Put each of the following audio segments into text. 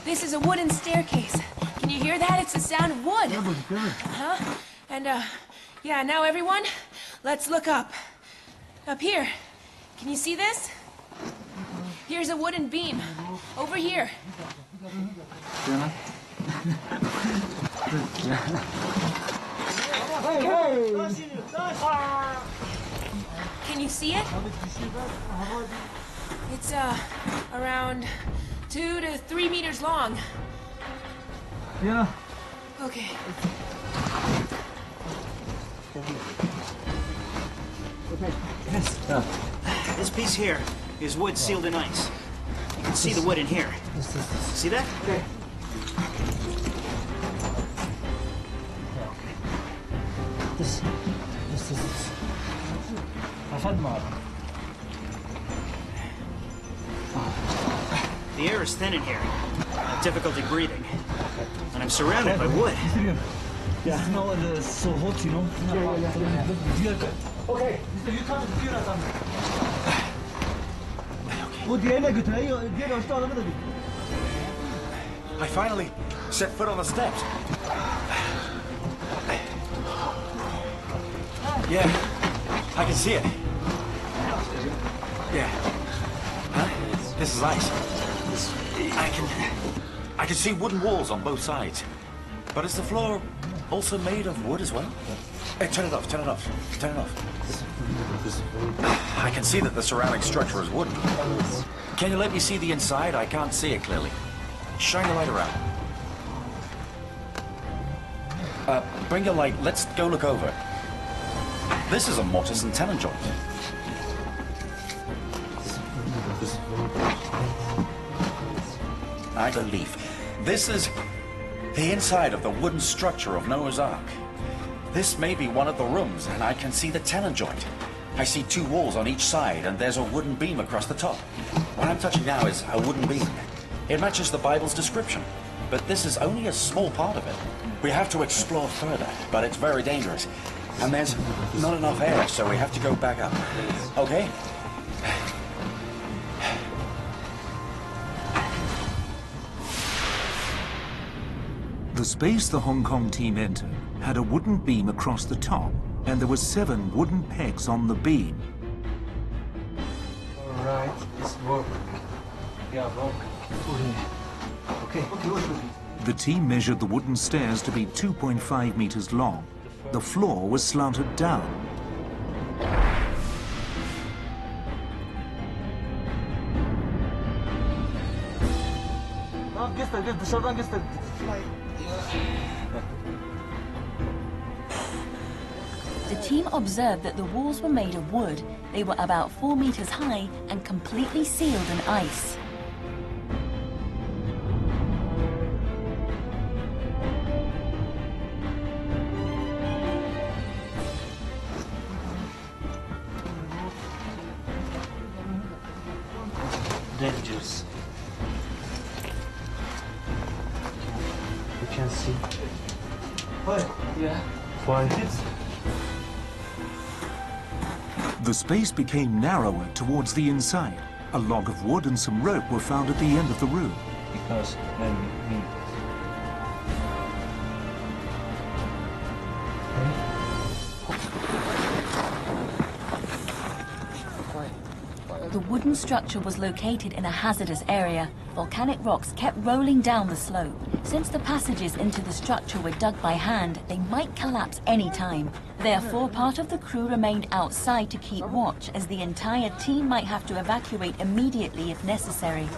This is a wooden staircase. Can you hear that? It's the sound of wood. Huh? And, yeah, now everyone, let's look up. Up here. Can you see this? Here's a wooden beam. Over here. Can you see it? It's, around 2 to 3 meters long. Yeah. Okay. Yes. This piece here is wood sealed in ice. You can see the wood in here. See that? Okay. This is. I've had more. The air is thin in here. I have difficulty breathing. And I'm surrounded by wood. Yeah. It's not so hot, you know. Yeah. Okay. You can't feel it. I finally set foot on the steps. Yeah, I can see it. Yeah. Huh? This is ice. I can see wooden walls on both sides. But is the floor also made of wood as well? Hey, turn it off, turn it off, turn it off. I can see that the surrounding structure is wooden. Can you let me see the inside? I can't see it clearly. Shine the light around. Bring your light. Let's go look over. This is a mortise and tenon joint. I believe this is the inside of the wooden structure of Noah's Ark. This may be one of the rooms, and I can see the tenon joint. I see 2 walls on each side, and there's a wooden beam across the top. What I'm touching now is a wooden beam. It matches the Bible's description, but this is only a small part of it. We have to explore further, but it's very dangerous. And there's not enough air, so we have to go back up. Okay? The space the Hong Kong team entered had a wooden beam across the top, and there were 7 wooden pegs on the beam. All right, it's work. Yeah, work. Okay. The team measured the wooden stairs to be 2.5 meters long. The floor was slanted down. The team observed that the walls were made of wood. They were about 4 meters high and completely sealed in ice. Dangerous. You can see. Why? Yeah. Why? The space became narrower towards the inside. A log of wood and some rope were found at the end of the room. Because when we The wooden structure was located in a hazardous area. Volcanic rocks kept rolling down the slope. Since the passages into the structure were dug by hand, they might collapse any time. Therefore, part of the crew remained outside to keep watch, as the entire team might have to evacuate immediately if necessary.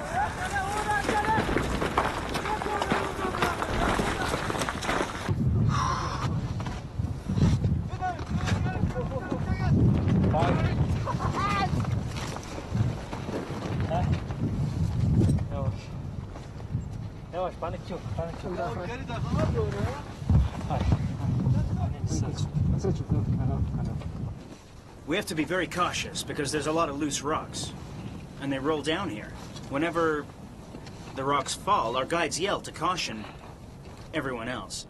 We have to be very cautious because there's a lot of loose rocks. And they roll down here. Whenever the rocks fall, our guides yell to caution everyone else.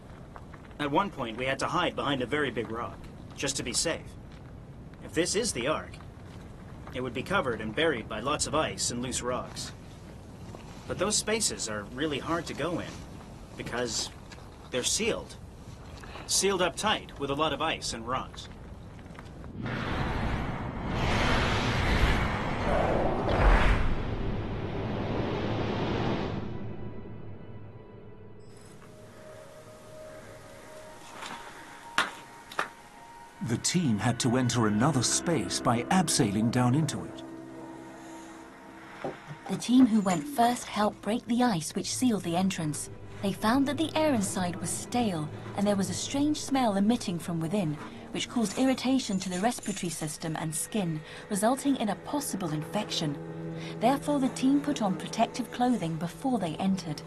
At one point, we had to hide behind a very big rock, just to be safe. If this is the Ark, it would be covered and buried by lots of ice and loose rocks. But those spaces are really hard to go in because they're sealed. Sealed up tight with a lot of ice and rocks. The team had to enter another space by abseiling down into it. The team who went first helped break the ice which sealed the entrance. They found that the air inside was stale and there was a strange smell emitting from within, which caused irritation to the respiratory system and skin, resulting in a possible infection. Therefore, the team put on protective clothing before they entered.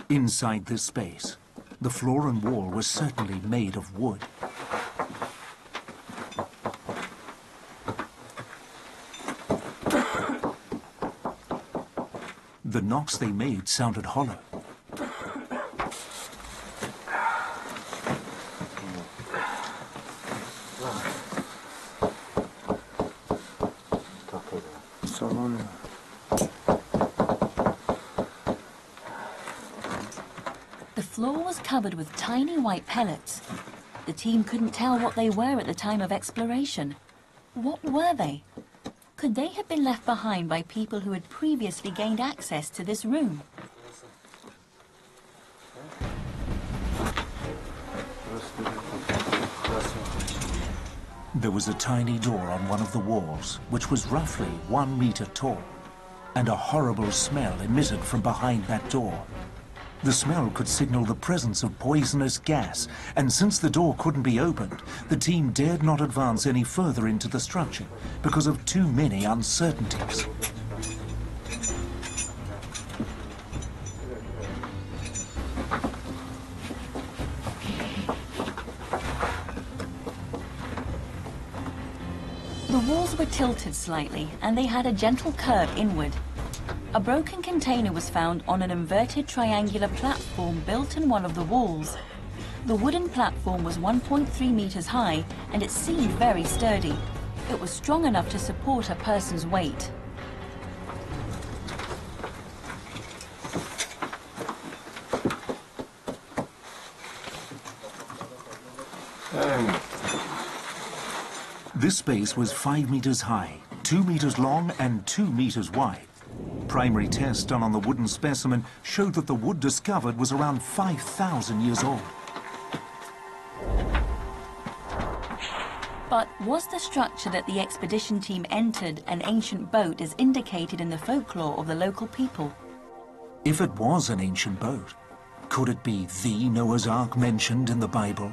Inside this space, the floor and wall was certainly made of wood. The knocks they made sounded hollow. The floor was covered with tiny white pellets. The team couldn't tell what they were at the time of exploration. What were they? Could they have been left behind by people who had previously gained access to this room? There was a tiny door on one of the walls, which was roughly 1 meter tall, and a horrible smell emitted from behind that door. The smell could signal the presence of poisonous gas, and since the door couldn't be opened, the team dared not advance any further into the structure because of too many uncertainties. The walls were tilted slightly, and they had a gentle curve inward. A broken container was found on an inverted triangular platform built in one of the walls. The wooden platform was 1.3 meters high, and it seemed very sturdy. It was strong enough to support a person's weight. This space was 5 meters high, 2 meters long, and 2 meters wide. Primary tests done on the wooden specimen showed that the wood discovered was around 5,000 years old. But was the structure that the expedition team entered an ancient boat as indicated in the folklore of the local people? If it was an ancient boat, could it be the Noah's Ark mentioned in the Bible?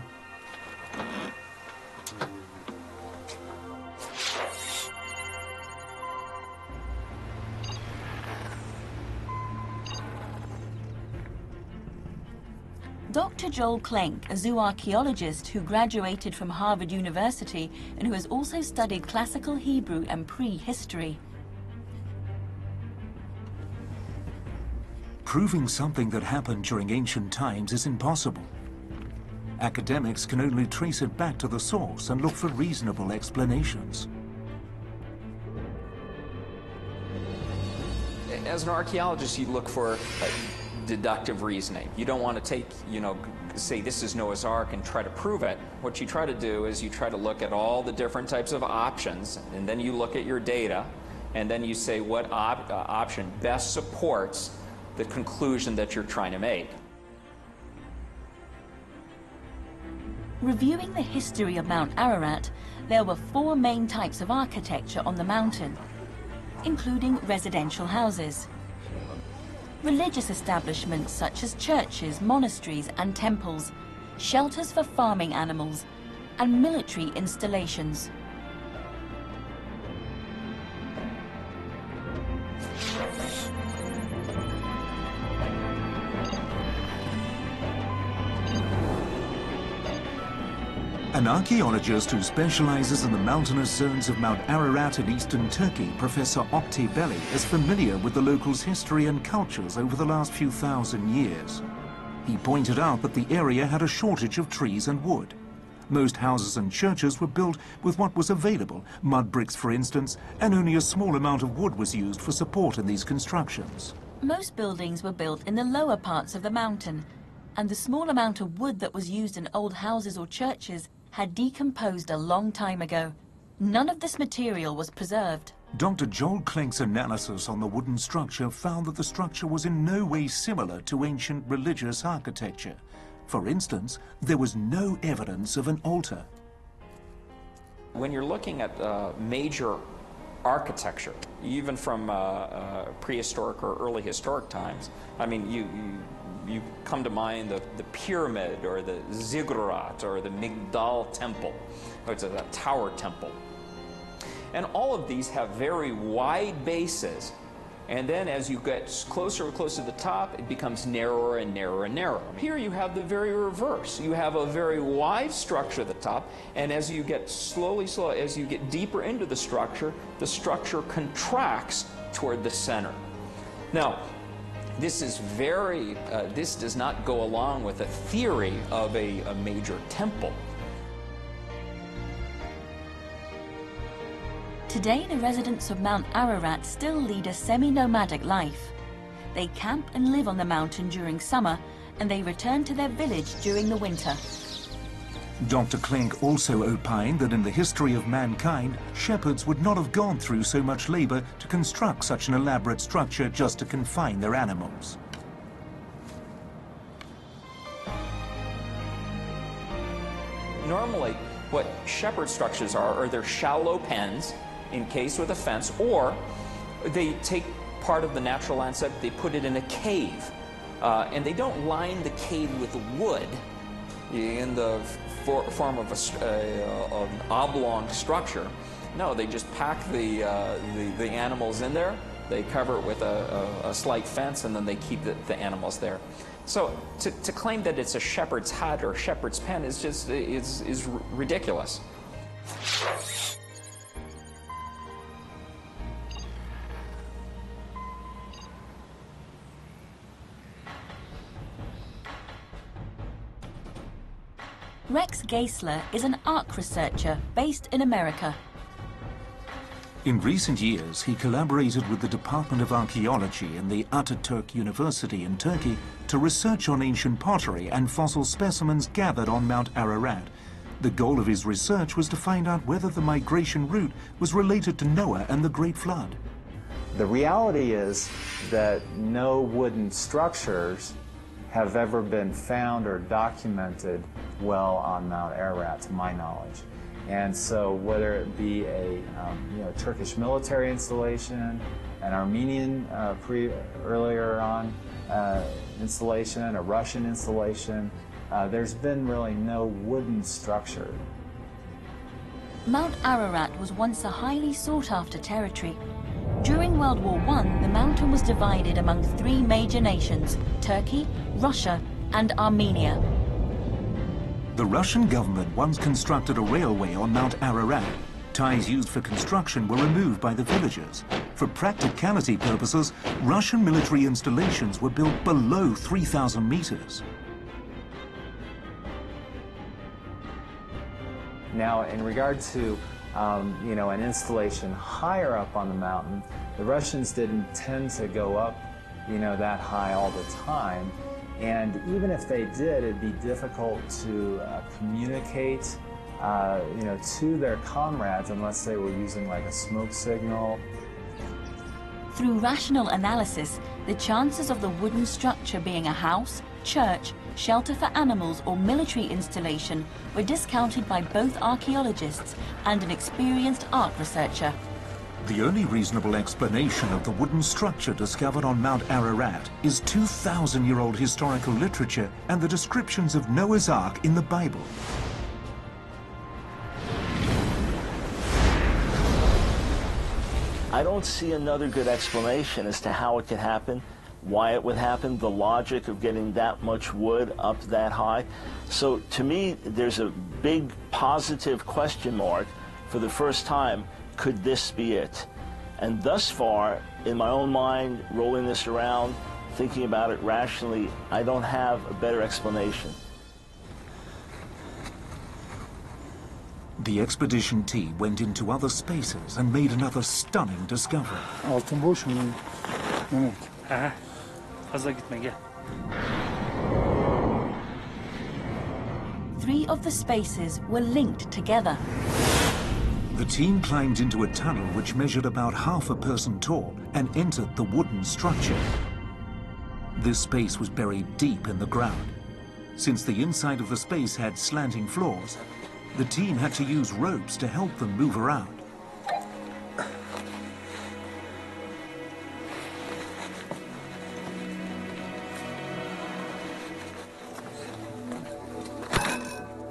Dr. Joel Klenk, a zooarchaeologist who graduated from Harvard University and who has also studied classical Hebrew and prehistory. Proving something that happened during ancient times is impossible. Academics can only trace it back to the source and look for reasonable explanations. As an archaeologist, you look for deductive reasoning. You don't want to take, say this is Noah's Ark and try to prove it. What you try to do is you try to look at all the different types of options, and then you look at your data, and then you say what option best supports the conclusion that you're trying to make. Reviewing the history of Mount Ararat, there were 4 main types of architecture on the mountain, including residential houses, religious establishments such as churches, monasteries and temples, shelters for farming animals, and military installations. An archaeologist who specializes in the mountainous zones of Mount Ararat in eastern Turkey, Professor Okte Belli, is familiar with the locals' history and cultures over the last few thousand years. He pointed out that the area had a shortage of trees and wood. Most houses and churches were built with what was available, mud bricks for instance, and only a small amount of wood was used for support in these constructions. Most buildings were built in the lower parts of the mountain, and the small amount of wood that was used in old houses or churches had decomposed a long time ago. None of this material was preserved. Dr. Joel Klenk's analysis on the wooden structure found that the structure was in no way similar to ancient religious architecture. For instance, there was no evidence of an altar. When you're looking at major architecture, even from prehistoric or early historic times, I mean, you come to mind the pyramid or the ziggurat or the Migdal temple, which is a tower temple. And all of these have very wide bases. And then as you get closer and closer to the top, it becomes narrower and narrower and narrower. Here you have the very reverse. You have a very wide structure at the top, and as you get as you get deeper into the structure contracts toward the center. Now, this is this does not go along with a theory of a major temple. Today, the residents of Mount Ararat still lead a semi-nomadic life. They camp and live on the mountain during summer, and they return to their village during the winter. Dr. Klenk also opined that in the history of mankind, shepherds would not have gone through so much labor to construct such an elaborate structure just to confine their animals. Normally, what shepherd structures are they're shallow pens encased with a fence, or they take part of the natural landscape, they put it in a cave, and they don't line the cave with wood in the form of an oblong structure. No, they just pack the animals in there, they cover it with a slight fence, and then they keep the animals there. So to claim that it's a shepherd's hut or shepherd's pen is just is ridiculous. Rex Geisler is an Arche researcher based in America. In recent years, he collaborated with the Department of Archaeology and the Ataturk University in Turkey to research on ancient pottery and fossil specimens gathered on Mount Ararat. The goal of his research was to find out whether the migration route was related to Noah and the Great Flood. The reality is that no wooden structures have ever been found or documented well on Mount Ararat, to my knowledge. And so whether it be a Turkish military installation, an Armenian earlier on installation, a Russian installation, there's been really no wooden structure. Mount Ararat was once a highly sought-after territory. During World War I, the mountain was divided among three major nations: Turkey, Russia, and Armenia. The Russian government once constructed a railway on Mount Ararat. Ties used for construction were removed by the villagers. For practicality purposes, Russian military installations were built below 3,000 meters. Now, in regard to an installation higher up on the mountain, the Russians didn't tend to go up, that high all the time. And even if they did, it'd be difficult to communicate, to their comrades unless they were using like a smoke signal. Through rational analysis, the chances of the wooden structure being a house, church, shelter for animals, or military installation were discounted by both archaeologists and an experienced Arche researcher. The only reasonable explanation of the wooden structure discovered on Mount Ararat is 2,000-year-old historical literature and the descriptions of Noah's Ark in the Bible. I don't see another good explanation as to how it could happen why it would happen, the logic of getting that much wood up that high. So to me, there's a big positive question mark for the first time. Could this be it? And thus far, in my own mind, rolling this around, thinking about it rationally, I don't have a better explanation. The expedition team went into other spaces and made another stunning discovery. Altın boş mu? Mehmet. Aha. Fazla gitme gel. 3 of the spaces were linked together. The team climbed into a tunnel which measured about half a person tall and entered the wooden structure. This space was buried deep in the ground. Since the inside of the space had slanting floors, the team had to use ropes to help them move around.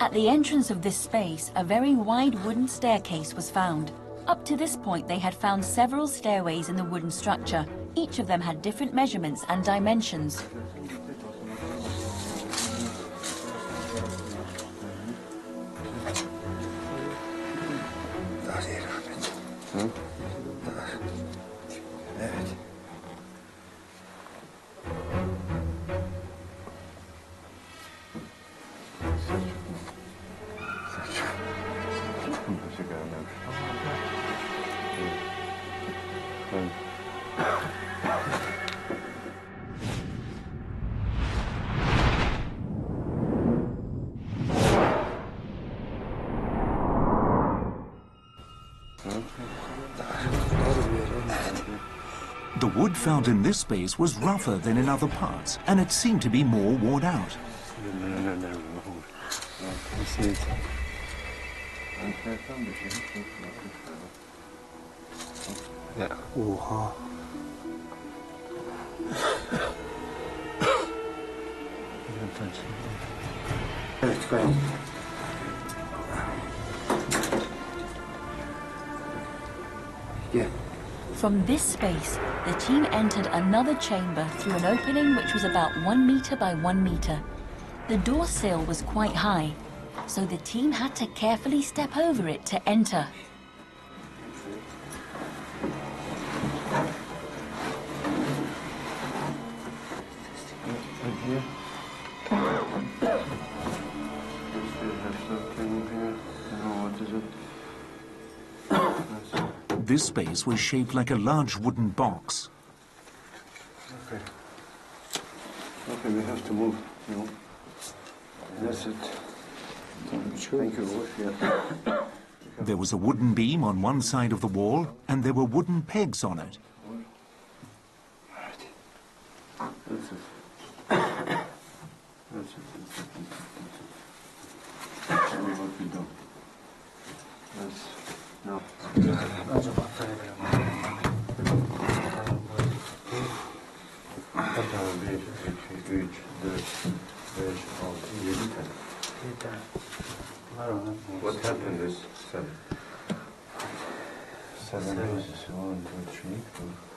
At the entrance of this space, a very wide wooden staircase was found. Up to this point, they had found several stairways in the wooden structure. Each of them had different measurements and dimensions. The wood found in this space was rougher than in other parts, and it seemed to be more worn out. Oha. Evet, koyalım. From this space, the team entered another chamber through an opening which was about 1 meter by 1 meter. The door sill was quite high, so the team had to carefully step over it to enter. This space was shaped like a large wooden box. Okay. Okay, we have to move. No. That's it. Thank you. Yeah. There was a wooden beam on one side of the wall, and there were wooden pegs on it. That's it. That's it. Tell me what we do. That's no. What happened is 7. 7 is 1, 2, 3, 4.